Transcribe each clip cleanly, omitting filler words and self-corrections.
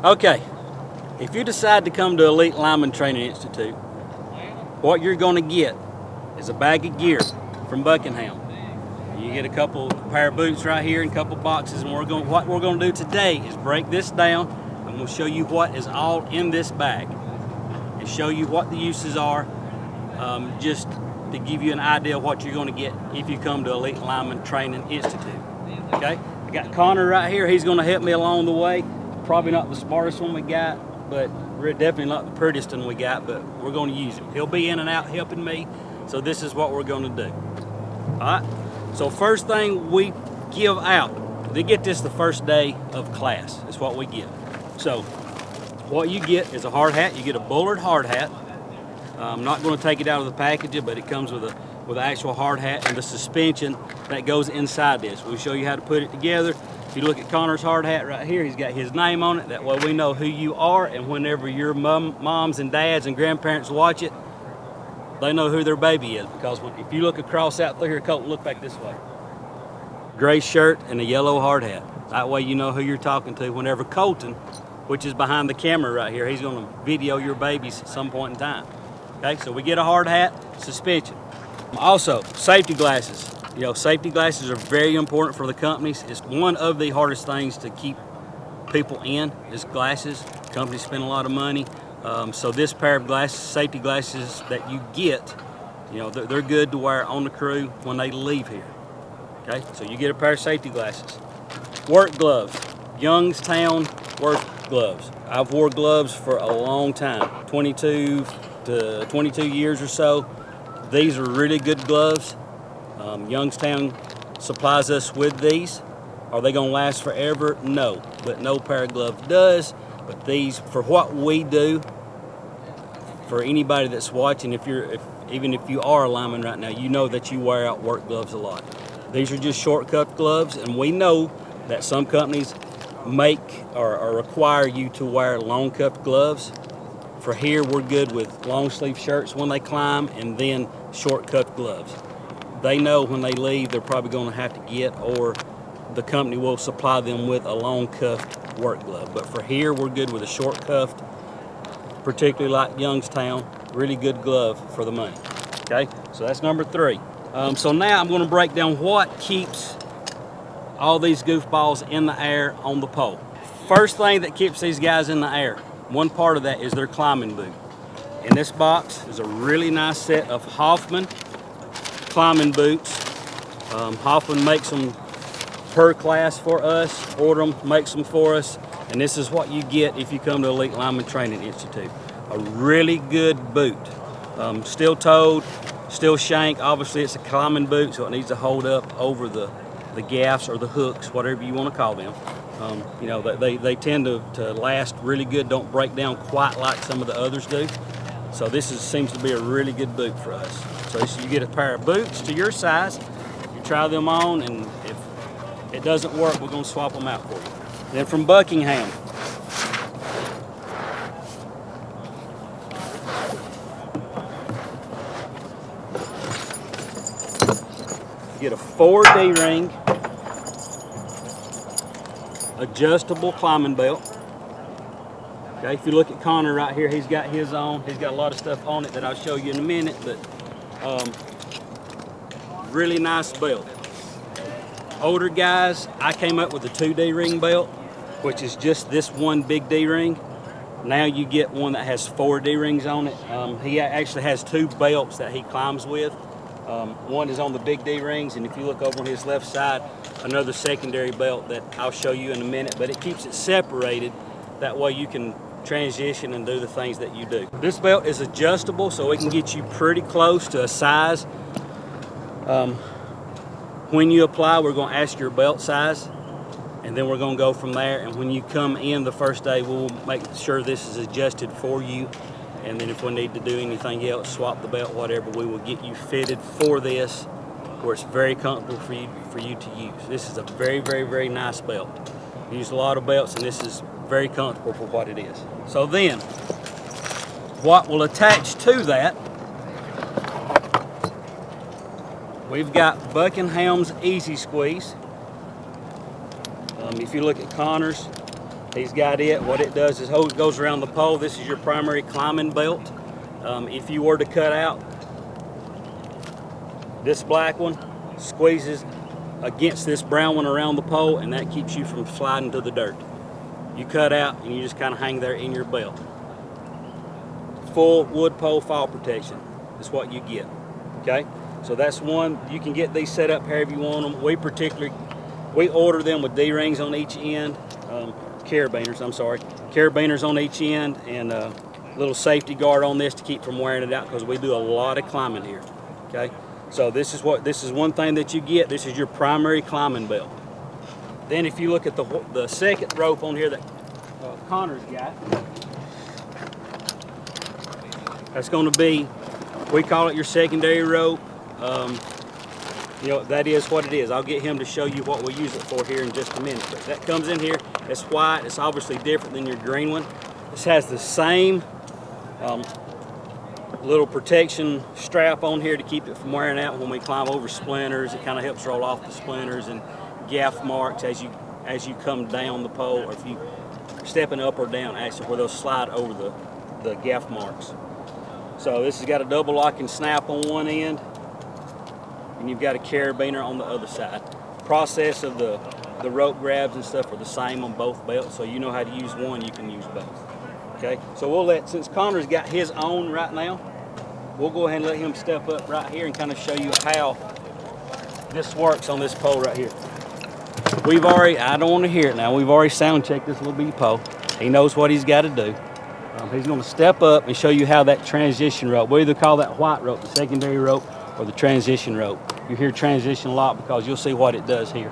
Okay, if you decide to come to Elite Lineman Training Institute, what you're going to get is a bag of gear from Buckingham. You get a couple pair of boots right here and a couple boxes, and what we're going to do today is break this down, and we'll show you what is all in this bag and show you what the uses are, just to give you an idea of what you're going to get if you come to Elite Lineman Training Institute. Okay, I got Connor right here. He's going to help me along the way. Probably not the smartest one we got, but we're definitely not the prettiest one we got, but we're going to use him. He'll be in and out helping me, so this is what we're going to do. All right, so first thing we give out, they get this the first day of class, is what we give. So what you get is a hard hat. You get a Bullard hard hat. I'm not going to take it out of the package, but it comes with an actual hard hat and the suspension that goes inside this. We'll show you how to put it together. If you look at Connor's hard hat right here, he's got his name on it. That way we know who you are, and whenever your moms and dads and grandparents watch it, they know who their baby is. Because if you look across out through here, Colton, look back this way. Gray shirt and a yellow hard hat. That way you know who you're talking to whenever Colton, which is behind the camera right here, he's going to video your babies at some point in time. Okay, so we get a hard hat, suspension. Also, safety glasses. You know, safety glasses are very important for the companies. It's one of the hardest things to keep people in, is glasses. Companies spend a lot of money. So this pair of glasses, safety glasses that you get, you know, they're good to wear on the crew when they leave here. Okay, so you get a pair of safety glasses. Work gloves, Youngstown work gloves. I've wore gloves for a long time, 22 to 22 years or so. These are really good gloves. Youngstown supplies us with these. Are they going to last forever? No, but no pair of gloves does. But these, for what we do, for anybody that's watching, even if you are a lineman right now, you know that you wear out work gloves a lot. These are just short cuff gloves, and we know that some companies make or require you to wear long cuff gloves. For here, we're good with long sleeve shirts when they climb, and then short cuff gloves. They know when they leave they're probably going to have to get, or the company will supply them with a long cuffed work glove. But for here, we're good with a short cuffed, particularly like Youngstown, really good glove for the money. Okay, so that's number 3. So now I'm going to break down what keeps all these goofballs in the air on the pole. First thing that keeps these guys in the air, one part of that is their climbing boot. In this box is a really nice set of Hoffman climbing boots. Hoffman makes them per class for us, order them, makes them for us, and this is what you get if you come to Elite Lineman Training Institute. A really good boot. Steel toed, steel shank. Obviously it's a climbing boot, so it needs to hold up over the gaffs or the hooks, whatever you want to call them. You know, they tend to last really good, don't break down quite like some of the others do. So this seems to be a really good boot for us. So you get a pair of boots to your size, you try them on, and if it doesn't work, we're going to swap them out for you. Then from Buckingham, you get a 4D ring, adjustable climbing belt. Okay, if you look at Connor right here, he's got his on. He's got a lot of stuff on it that I'll show you in a minute, but really nice belt. Older guys, I came up with a 2D ring belt, which is just this one big D ring. Now you get one that has 4 D rings on it. He actually has 2 belts that he climbs with. One is on the big D rings, and if you look over on his left side, another secondary belt that I'll show you in a minute, but it keeps it separated. That way you can transition and do the things that you do. This belt is adjustable, so it can get you pretty close to a size. When you apply, we're going to ask your belt size, and then we're going to go from there. And when you come in the first day, we'll make sure this is adjusted for you. And then if we need to do anything else, swap the belt, whatever, we will get you fitted for this, where it's very comfortable for you to use. This is a very, very, very nice belt. We use a lot of belts, and this is very comfortable for what it is. So then, what will attach to that, we've got Buckingham's Easy Squeeze. If you look at Connor's, He's got it. What it does is it goes around the pole. This is your primary climbing belt. If you were to cut out this black one, squeezes against this brown one around the pole, and that keeps you from sliding to the dirt. You cut out and you just kind of hang there in your belt. Full wood pole fall protection is what you get. Okay, so that's one. You can get these set up however you want them. We order them with D-rings on each end, carabiners. I'm sorry, carabiners on each end, and a little safety guard on this to keep from wearing it out, because we do a lot of climbing here. Okay, so this is one thing that you get. This is your primary climbing belt. Then if you look at the second rope on here that Connor's got, that's going to be, we call it your secondary rope. You know, that is what it is. I'll get him to show you what we use it for here in just a minute. But that comes in here. It's white. It's obviously different than your green one. This has the same little protection strap on here to keep it from wearing out when we climb over splinters. It kind of helps roll off the splinters and gaff marks as you come down the pole, or if you are stepping up or down, actually, where they'll slide over the gaff marks. So this has got a double locking snap on one end, and you've got a carabiner on the other side. Process of the rope grabs and stuff are the same on both belts, so you know how to use one, you can use both. Okay, so since Connor's got his own right now, we'll go ahead and let him step up right here and kind of show you how this works on this pole right here. I don't want to hear it now, we've already sound checked this little bitty pole. He knows what he's got to do. He's going to step up and show you how that transition rope, we either call that white rope the secondary rope or the transition rope. You hear transition a lot because you'll see what it does here.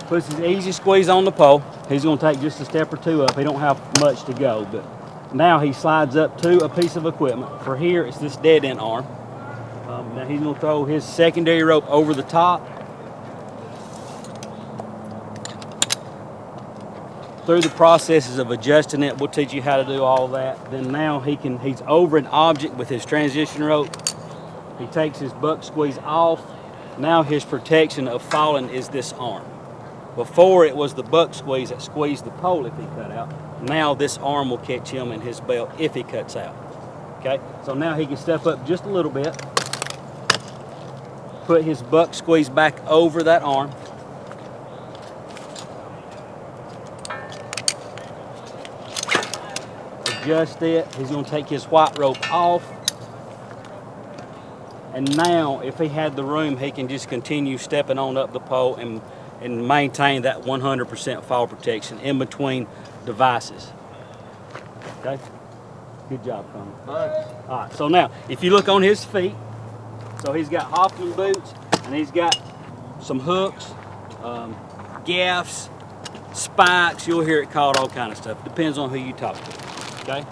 Puts his easy squeeze on the pole. He's going to take just a step or two up. He don't have much to go, but now he slides up to a piece of equipment. For here, it's this dead end arm. Now he's going to throw his secondary rope over the top. Through the processes of adjusting it, we'll teach you how to do all that. Then now he's over an object with his transition rope. He takes his buck squeeze off. Now his protection of falling is this arm. Before it was the buck squeeze that squeezed the pole if he cut out. Now this arm will catch him in his belt if he cuts out. Okay, so now he can step up just a little bit, put his buck squeeze back over that arm. Adjust it. He's going to take his white rope off. And now, if he had the room, he can just continue stepping on up the pole and maintain that 100% fall protection in between devices. Okay? Good job, Connor. All right, so now, if you look on his feet, so he's got Hoffman boots, and he's got some hooks, gaffs, spikes. You'll hear it called all kind of stuff. Depends on who you talk to. Okay?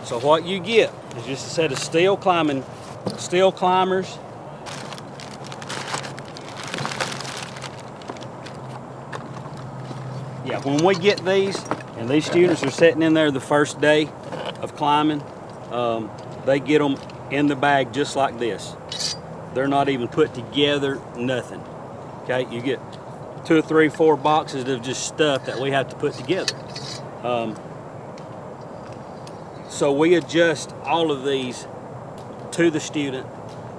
So what you get is just a set of steel climbers. Yeah, when we get these, and these students are sitting in there the first day of climbing, they get them in the bag just like this. They're not even put together, nothing. Okay, you get 2 or 3, 4 boxes of just stuff that we have to put together. So we adjust all of these to the student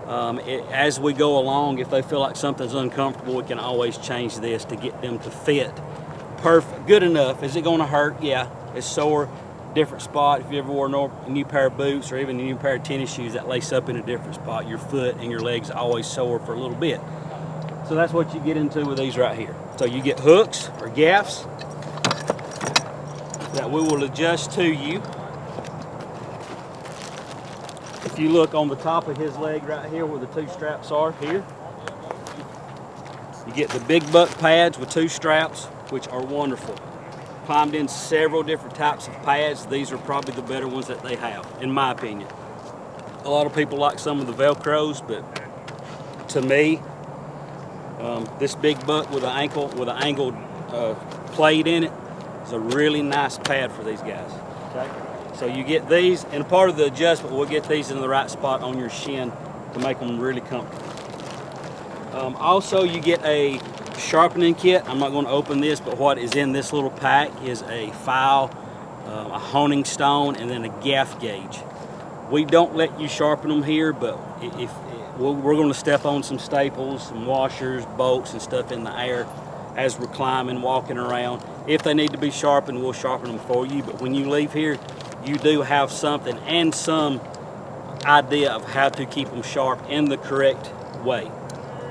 as we go along. If they feel like something's uncomfortable, we can always change this to get them to fit perfect, good enough. Is it going to hurt? Yeah, it's sore, different spot. If you ever wore a new pair of boots or even a new pair of tennis shoes that lace up in a different spot, your foot and your legs are always sore for a little bit. So that's what you get into with these right here. So you get hooks or gaffs that we will adjust to you. If you look on the top of his leg right here where the 2 straps are here, you get the big buck pads with 2 straps, which are wonderful. Climbed in several different types of pads. These are probably the better ones that they have, in my opinion. A lot of people like some of the Velcros, but to me, this big buck with an angled plate in it is a really nice pad for these guys. Okay? So you get these, and part of the adjustment, we'll get these in the right spot on your shin to make them really comfortable. Also, you get a sharpening kit. I'm not going to open this, but what is in this little pack is a file, a honing stone, and then a gaff gauge. We don't let you sharpen them here, but we're going to step on some staples, some washers, bolts, and stuff in the air as we're climbing, walking around. If they need to be sharpened, we'll sharpen them for you. But when you leave here, you do have something and some idea of how to keep them sharp in the correct way.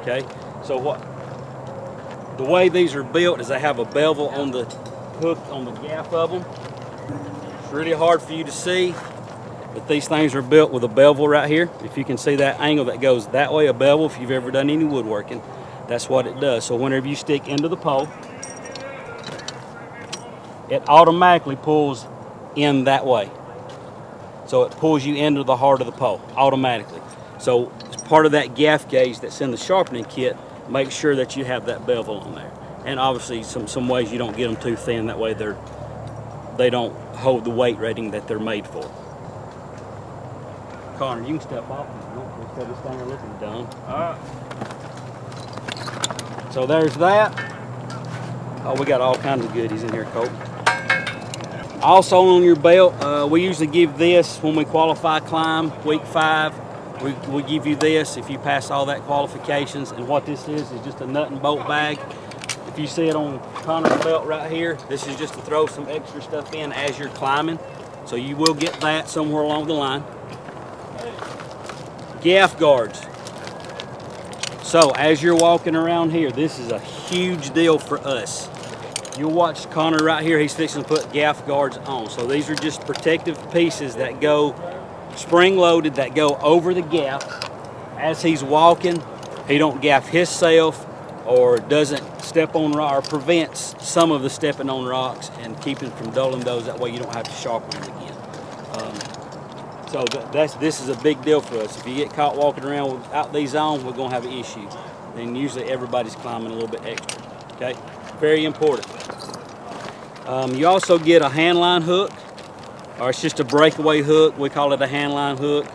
Okay, so the way these are built is they have a bevel on the hook on the gaff of them. It's really hard for you to see, but these things are built with a bevel right here. If you can see that angle that goes that way, a bevel, if you've ever done any woodworking, that's what it does. So whenever you stick into the pole, it automatically pulls in that way. So it pulls you into the heart of the pole automatically. So as part of that gaff gauge that's in the sharpening kit, make sure that you have that bevel on there. And obviously some ways you don't get them too thin, that way they don't hold the weight rating that they're made for. Connor, you can step off instead of standing looking dumb. All right. So there's that. Oh, we got all kinds of goodies in here, Colt. Also on your belt, we usually give this when we qualify climb, week 5. We give you this if you pass all that qualifications. And what this is just a nut and bolt bag. If you see it on Connor's belt right here, this is just to throw some extra stuff in as you're climbing. So you will get that somewhere along the line. Gaff guards. So as you're walking around here, this is a huge deal for us. You'll watch Connor right here, he's fixing to put gaff guards on. So these are just protective pieces that go spring loaded, that go over the gaff. As he's walking, he don't gaff himself or doesn't step on rock, or prevents some of the stepping on rocks and keeping from dulling those. That way you don't have to sharpen them again. So this is a big deal for us. If you get caught walking around without these on, we're gonna have an issue. Then usually everybody's climbing a little bit extra, okay? Very important. You also get a handline hook, or it's just a breakaway hook. We call it a handline hook.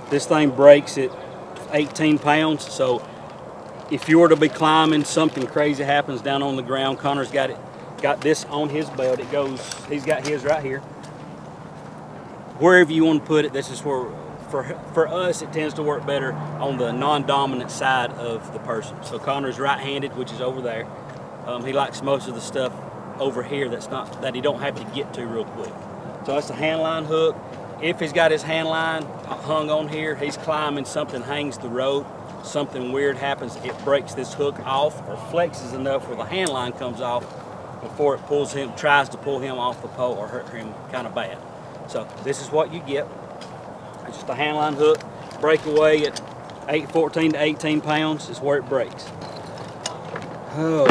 This thing breaks at 18 pounds. So if you were to be climbing, something crazy happens down on the ground, Connor's got this on his belt. It goes, he's got his right here. Wherever you want to put it, this is where, for us, it tends to work better on the non-dominant side of the person. So Connor's right-handed, which is over there. He likes most of the stuff over here that he don't have to get to real quick. So that's a handline hook. If he's got his handline hung on here, he's climbing, something hangs the rope, something weird happens, it breaks this hook off or flexes enough where the handline comes off before it tries to pull him off the pole or hurt him kind of bad. So this is what you get. It's just a handline hook, breakaway at 14 to 18 pounds is where it breaks. Oh,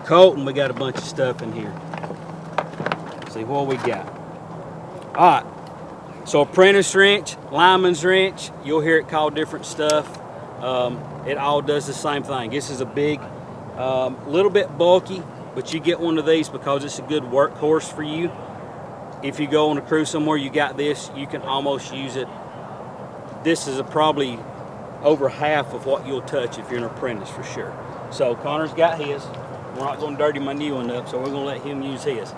Colton, we got a bunch of stuff in here. Let's see what we got. All right, so apprentice wrench, lineman's wrench, you'll hear it called different stuff. It all does the same thing. This is a big, little bit bulky, but you get one of these because it's a good workhorse for you. If you go on a cruise somewhere, you got this, you can almost use it. This is probably over half of what you'll touch if you're an apprentice for sure. So Connor's got his. We're not going to dirty my new one up, so we're going to let him use his.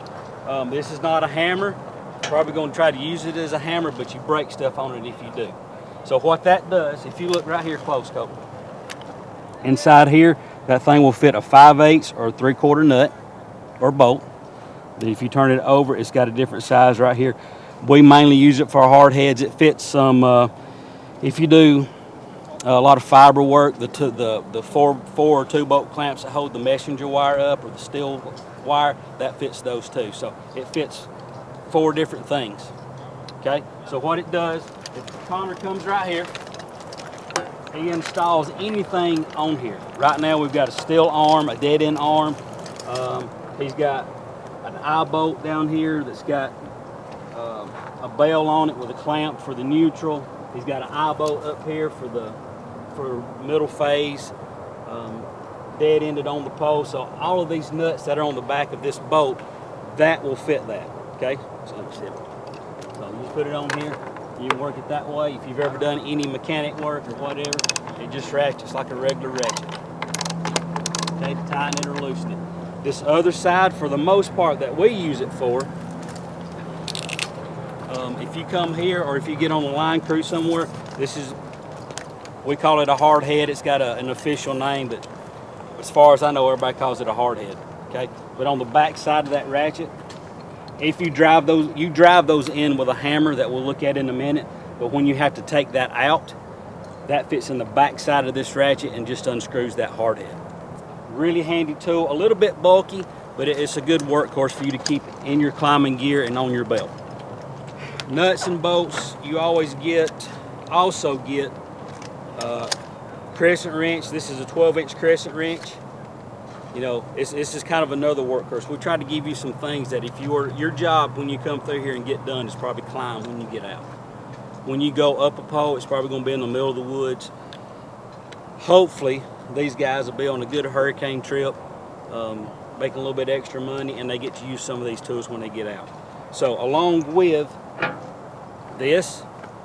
This is not a hammer. Probably going to try to use it as a hammer, but you break stuff on it if you do. So what that does, if you look right here close, Cope, inside here, that thing will fit a 5/8 or 3/4 nut or bolt. Then if you turn it over, it's got a different size right here. We mainly use it for hard heads. It fits some, if you do a lot of fiber work, the four or 2 bolt clamps that hold the messenger wire up or the steel wire, that fits those too. So it fits 4 different things, okay? So what it does, if Connor comes right here, he installs anything on here. Right now we've got a steel arm, a dead end arm. He's got an eye bolt down here that's got a bell on it with a clamp for the neutral. He's got an eye bolt up here for middle phase, dead ended on the pole. So all of these nuts that are on the back of this bolt, that will fit that, okay? So you put it on here, you can work it that way. If you've ever done any mechanic work or whatever, it just ratchets like a regular ratchet. okay, to tighten it or loosen it. This other side, for the most part that we use it for, if you come here or if you get on the line crew somewhere, we call it a hard head. It's got an official name, but as far as I know, everybody calls it a hard head, okay? But on the back side of that ratchet, if you drive those in with a hammer that we'll look at in a minute, but when you have to take that out, that fits in the back side of this ratchet and just unscrews that hard head. Really handy tool, a little bit bulky, but it's a good workhorse for you to keep in your climbing gear and on your belt. Nuts and bolts, you also get crescent wrench. This is a 12-inch crescent wrench. You know, this is kind of another workhorse. We try to give you some things that if your job when you come through here and get done is probably climb when you get out. When you go up a pole, it's probably going to be in the middle of the woods. Hopefully, these guys will be on a good hurricane trip, making a little bit extra money, and they get to use some of these tools when they get out. So along with this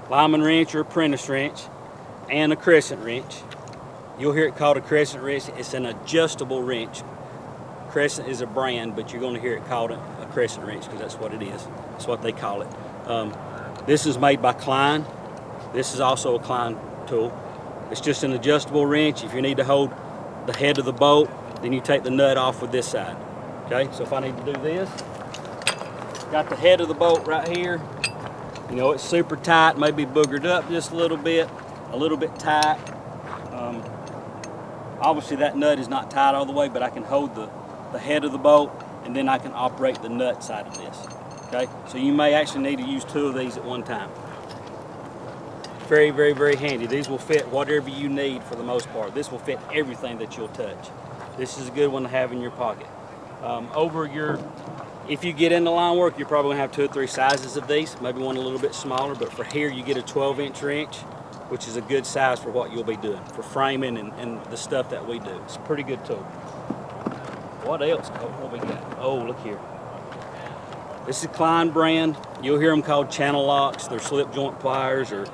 lineman wrench or apprentice wrench and a crescent wrench, you'll hear it called a crescent wrench. It's an adjustable wrench. Crescent is a brand, but you're going to hear it called a crescent wrench because that's what it is. That's what they call it. This is made by Klein. This is also a Klein tool. It's just an adjustable wrench. If you need to hold the head of the bolt, then you take the nut off with this side. Okay, so if I need to do this, got the head of the bolt right here. You know, it's super tight, maybe boogered up just a little bit tight. Obviously that nut is not tight all the way, but I can hold the head of the bolt and then I can operate the nut side of this. Okay, so you may actually need to use two of these at one time. Very, very, very handy. These will fit whatever you need for the most part. This will fit everything that you'll touch. This is a good one to have in your pocket. If you get into line work, you're probably gonna have 2 or 3 sizes of these, maybe one a little bit smaller, but for here you get a 12-inch wrench, which is a good size for what you'll be doing, for framing and the stuff that we do. It's a pretty good tool. What else? What we got? Oh, look here. This is Klein brand. You'll hear them called channel locks. They're slip joint pliers, or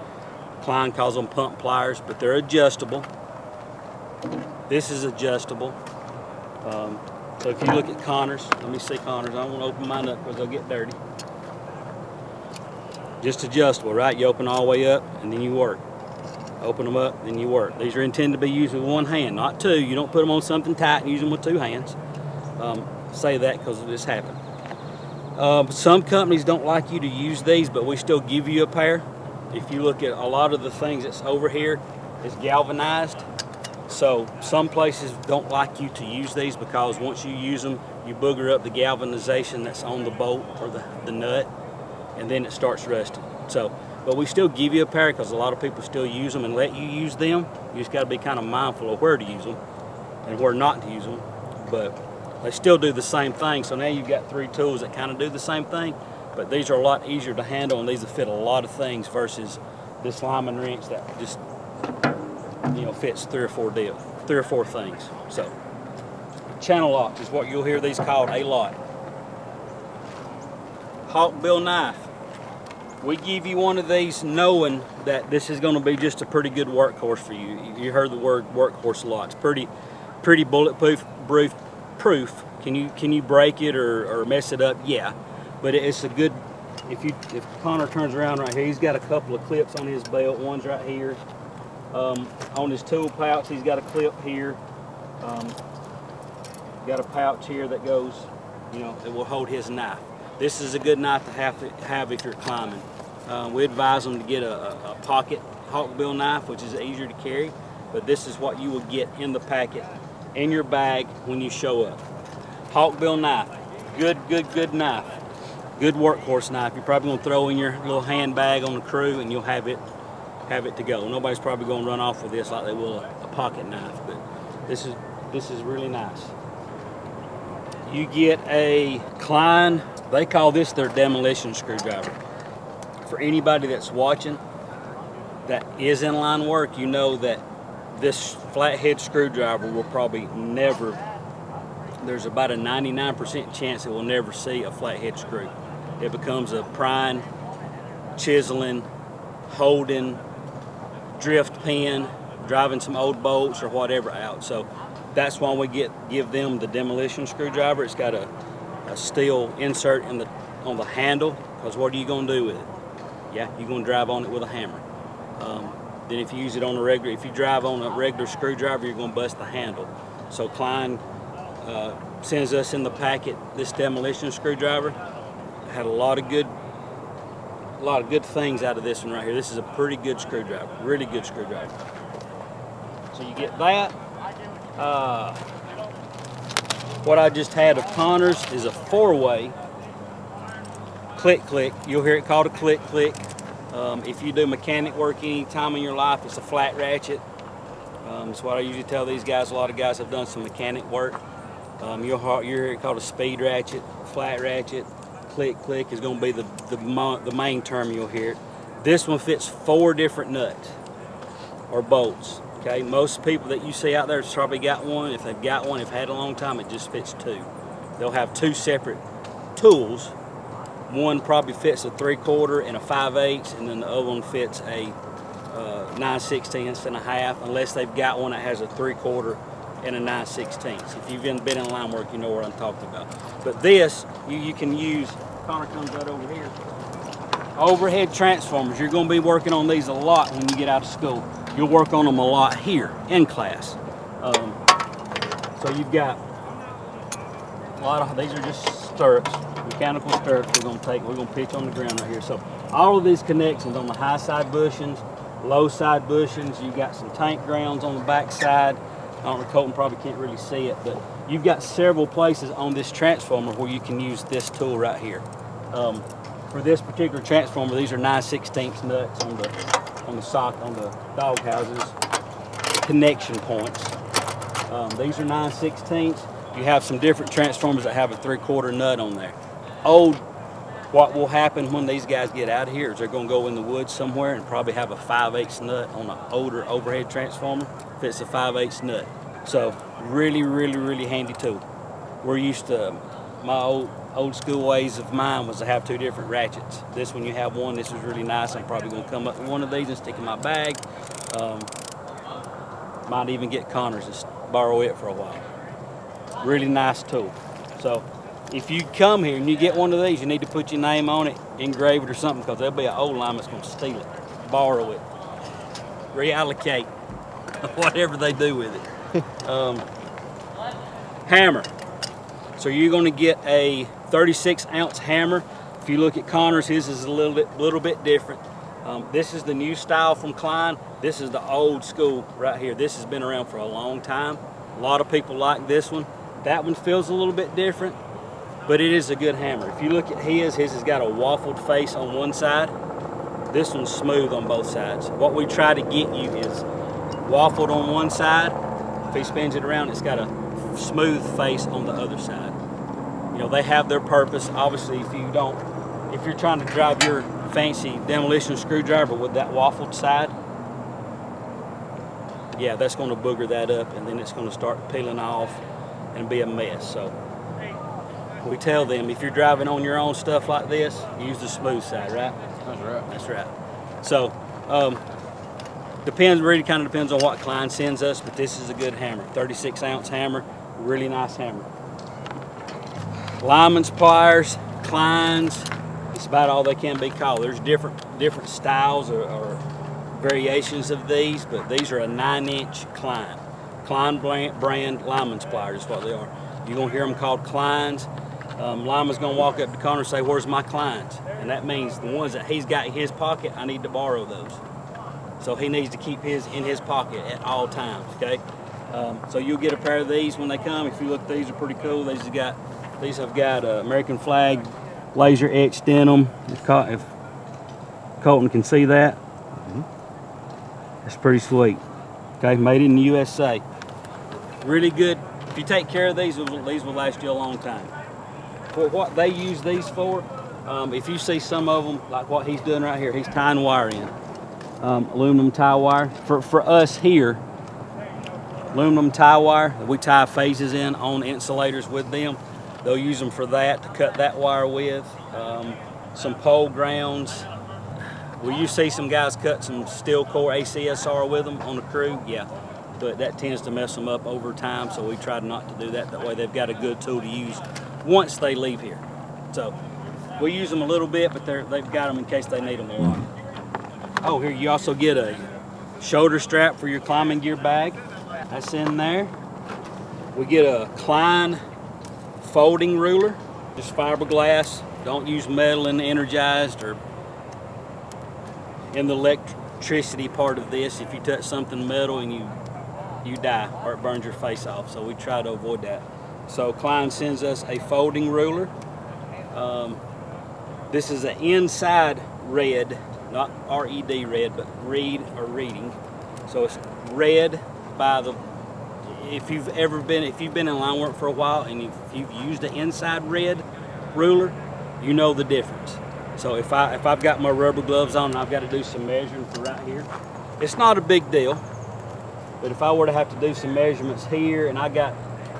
Klein calls them pump pliers, but they're adjustable. This is adjustable. So if you look at Connors, let me see Connors. I don't want to open mine up because they'll get dirty. Just adjustable, right? You open all the way up and then you work. Open them up, then you work. These are intended to be used with one hand, not two. You don't put them on something tight and use them with 2 hands. Say that because this happened. Some companies don't like you to use these, but we still give you a pair. If you look at a lot of the things that's over here, it's galvanized. So some places don't like you to use these because once you use them, you booger up the galvanization that's on the bolt or the nut, and then it starts rusting. So, but we still give you a pair because a lot of people still use them and let you use them. You just got to be kind of mindful of where to use them and where not to use them. But they still do the same thing. So now you've got 3 tools that kind of do the same thing, but these are a lot easier to handle and these will fit a lot of things versus this lineman wrench that just, you know, fits 3 or 4 things. So channel locks is what you'll hear these called a lot. Hawkbill knife. We give you one of these knowing that this is going to be just a pretty good workhorse for you. You heard the word workhorse a lot. It's pretty bulletproof. Proof. Can you break it or mess it up? Yeah, but it's a good. If Connor turns around right here, he's got a couple of clips on his belt. One's right here. On his tool pouch, he's got a clip here. Got a pouch here that goes, you know, that will hold his knife. This is a good knife to have if you're climbing. We advise them to get a pocket hawkbill knife, which is easier to carry, but this is what you will get in the packet, in your bag when you show up. Hawkbill knife, good knife, good workhorse knife. You're probably gonna throw in your little handbag on the crew and you'll have it to go. Nobody's probably gonna run off with this like they will a pocket knife, but this is really nice. You get a Klein, they call this their demolition screwdriver. For anybody that's watching that is in line work, you know that this flathead screwdriver will probably never, there's about a 99% chance it will never see a flathead screw. It becomes a prying, chiseling, holding, drift pin, driving some old bolts or whatever out. So That's why we give them the demolition screwdriver. It's got a steel insert on the handle, because what are you going to do with it? Yeah, you're going to drive on it with a hammer. Then if you use it on if you drive on a regular screwdriver, you're going to bust the handle. So Klein sends us in the packet this demolition screwdriver. Had a lot of good things out of this one right here. This is a pretty good screwdriver, really good screwdriver. So you get that. What I just had of Connors is a 4-way click. You'll hear it called a click. If you do mechanic work any time in your life, it's a flat ratchet. That's what I usually tell these guys. A lot of guys have done some mechanic work. You'll hear it called a speed ratchet, flat ratchet. Click is going to be the main term you'll hear. This one fits 4 different nuts or bolts. Okay, most people that you see out there have probably got one. If they've got one, if had a long time, it just fits 2. They'll have 2 separate tools. One probably fits a 3/4 and a 5/8, and then the other one fits a 9/16 and a half, unless they've got one that has a 3/4 and a 9/16. If you've been in line work, you know what I'm talking about. But this, you can use. Connor comes right over here. Overhead transformers. You're going to be working on these a lot when you get out of school. You'll work on them a lot here in class. So you've got a lot of these are just stirrups, mechanical stirrups. We're going to pitch on the ground right here. So all of these connections on the high side bushings, low side bushings. You've got some tank grounds on the back side. I don't know, Colton probably can't really see it, but you've got several places on this transformer where you can use this tool right here. For this particular transformer, these are 9/16 nuts on the dog houses, connection points. These are 9/16. You have some different transformers that have a 3/4 nut on there. What will happen when these guys get out of here is they're going to go in the woods somewhere and probably have a 5/8 nut on an older overhead transformer. Fits a 5/8 nut. So really handy tool. We're used to, my old school ways of mine was to have 2 different ratchets. This one you have one. This is really nice. I'm probably going to come up with one of these and stick in my bag. Might even get Connors and borrow it for a while. Really nice tool. So if you come here and you get one of these, you need to put your name on it, engrave it or something, because there'll be an old lineman that's going to steal it, borrow it, reallocate, whatever they do with it. Hammer. So you're going to get a 36-ounce hammer. If you look at Connors, his is a little bit different. This is the new style from Klein. This is the old school right here. This has been around for a long time. A lot of people like this one. That one feels a little bit different, but it is a good hammer. If you look at his has got a waffled face on one side. This one's smooth on both sides. What we try to get you is waffled on one side. If he spins it around, it's got a smooth face on the other side. You know, they have their purpose. Obviously, if you're trying to drive your fancy demolition screwdriver with that waffled side, yeah, that's going to booger that up, and then it's going to start peeling off and be a mess. So we tell them, if you're driving on your own stuff like this, use the smooth side, right? That's right. That's right. So really kind of depends on what Klein sends us, but this is a good hammer. 36-ounce hammer, really nice hammer. Lineman's pliers, Klein's, it's about all they can be called. There's different styles or variations of these, but these are a 9-inch Klein. Klein brand lineman's pliers is what they are. You're going to hear them called Klein's. Lineman's going to walk up to Connor and say, "Where's my Klein's?" And that means the ones that he's got in his pocket, I need to borrow those. So he needs to keep his in his pocket at all times, okay? So you'll get a pair of these when they come. If you look, these are pretty cool. These have got American flag laser etched in them. If Colton can see that, that's pretty sweet. Okay, made in the USA. Really good. If you take care of these will last you a long time. For what they use these for, if you see some of them, like what he's doing right here, he's tying wire in. Aluminum tie wire. For us here, aluminum tie wire, we tie phases in on insulators with them. They'll use them for that, to cut that wire with. Some pole grounds. Will you see some guys cut some steel core ACSR with them on the crew? Yeah. but that tends to mess them up over time, so we try not to do that. That way they've got a good tool to use once they leave here. So we use them a little bit, but they've got them in case they need them a lot. Oh, here you also get a shoulder strap for your climbing gear bag. That's in there. We get a Klein folding ruler, just fiberglass. Don't use metal in the energized or in the electricity part of this. If you touch something metal and you die, or it burns your face off, so we try to avoid that. So Klein sends us a folding ruler. This is an inside red, not R-E-D red, but read or reading. So it's red by the, if you've been in line work for a while and if you've used the inside red ruler, you know the difference. So if I've got my rubber gloves on and I've got to do some measuring for right here, it's not a big deal. But if I were to have to do some measurements here and I got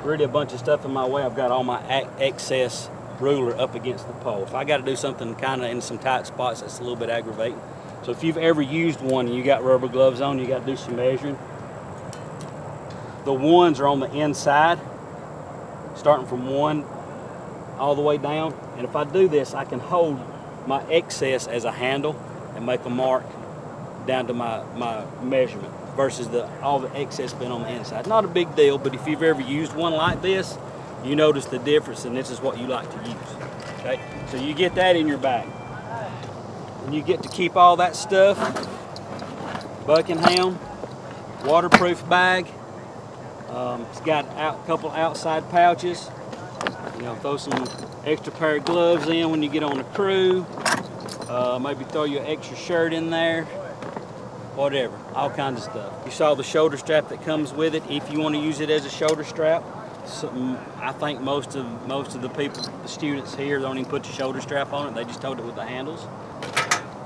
really a bunch of stuff in my way, I've got all my excess ruler up against the pole. If I got to do something kind of in some tight spots, that's a little bit aggravating. So if you've ever used one and you got rubber gloves on, you got to do some measuring. The ones are on the inside, starting from 1 all the way down. And if I do this, I can hold my excess as a handle and make a mark down to my measurement versus all the excess being on the inside. Not a big deal, but if you've ever used one like this, you notice the difference, and this is what you like to use. Okay, so you get that in your bag, and you get to keep all that stuff. Buckingham waterproof bag. It's got a couple outside pouches. You know, throw some extra pair of gloves in when you get on the crew. Maybe throw your extra shirt in there. Whatever, all kinds of stuff. You saw the shoulder strap that comes with it. If you want to use it as a shoulder strap, I think most of the people, the students here, don't even put the shoulder strap on it. They just hold it with the handles.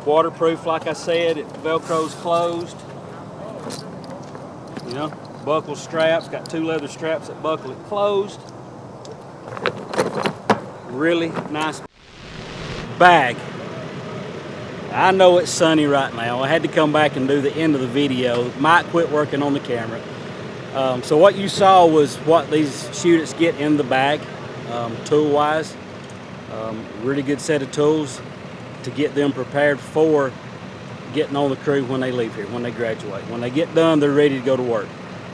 Waterproof, like I said, it Velcro's closed. You know, buckle straps, got 2 leather straps that buckle it closed. Really nice bag. I know it's sunny right now. I had to come back and do the end of the video. Might quit working on the camera. So what you saw was what these students get in the bag, tool-wise. Really good set of tools to get them prepared for getting on the crew when they leave here, when they graduate. When they get done, they're ready to go to work.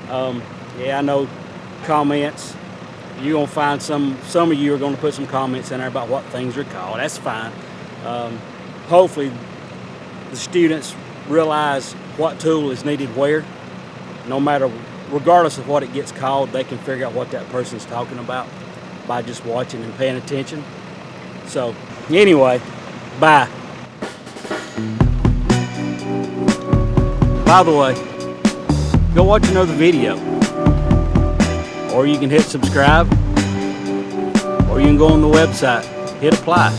Yeah, I know comments. You're gonna find some of you are gonna put some comments in there about what things are called. That's fine. Hopefully the students realize what tool is needed where. No matter, regardless of what it gets called, they can figure out what that person's talking about by just watching and paying attention. So anyway, bye. By the way, go watch another video, or you can hit subscribe, or you can go on the website, hit apply.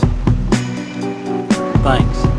Thanks.